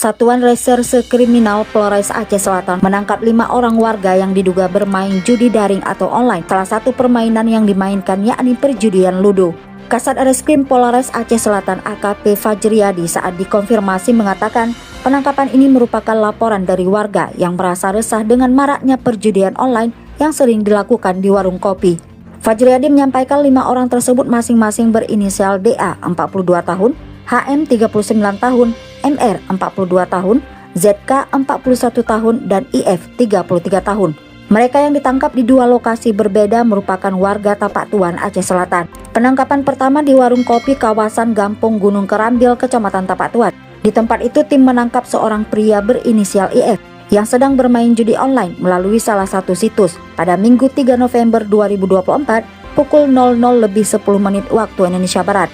Satuan Reserse Kriminal Polres Aceh Selatan menangkap 5 orang warga yang diduga bermain judi daring atau online. Salah satu permainan yang dimainkan yakni perjudian ludo. Kasat Reskrim Polres Aceh Selatan AKP Fajriyadi saat dikonfirmasi mengatakan penangkapan ini merupakan laporan dari warga yang merasa resah dengan maraknya perjudian online yang sering dilakukan di warung kopi. Fajriyadi menyampaikan 5 orang tersebut masing-masing berinisial DA 42 tahun, HM 39 tahun, MR 42 tahun, ZK 41 tahun, dan IF 33 tahun. Mereka yang ditangkap di 2 lokasi berbeda merupakan warga Tapak Tuan, Aceh Selatan. Penangkapan pertama di warung kopi kawasan Gampung Gunung Kerambil, Kecamatan Tapak Tuan. Di tempat itu tim menangkap seorang pria berinisial IF yang sedang bermain judi online melalui salah satu situs pada Minggu 3 November 2024 pukul 00:10 waktu Indonesia Barat.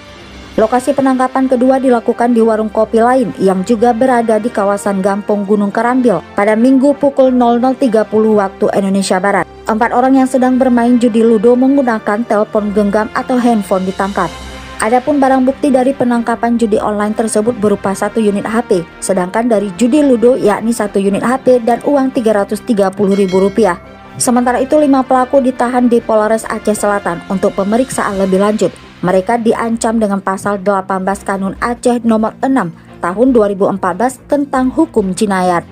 Lokasi penangkapan kedua dilakukan di warung kopi lain yang juga berada di kawasan Gampung Gunung Kerambil pada Minggu pukul 00:30 waktu Indonesia Barat. 4 orang yang sedang bermain judi ludo menggunakan telepon genggam atau handphone ditangkap. Adapun barang bukti dari penangkapan judi online tersebut berupa 1 unit HP, sedangkan dari judi ludo yakni 1 unit HP dan uang Rp330.000. Sementara itu 5 pelaku ditahan di Polres Aceh Selatan untuk pemeriksaan lebih lanjut. Mereka diancam dengan pasal 18 Kanun Aceh nomor 6 tahun 2014 tentang hukum jinayat.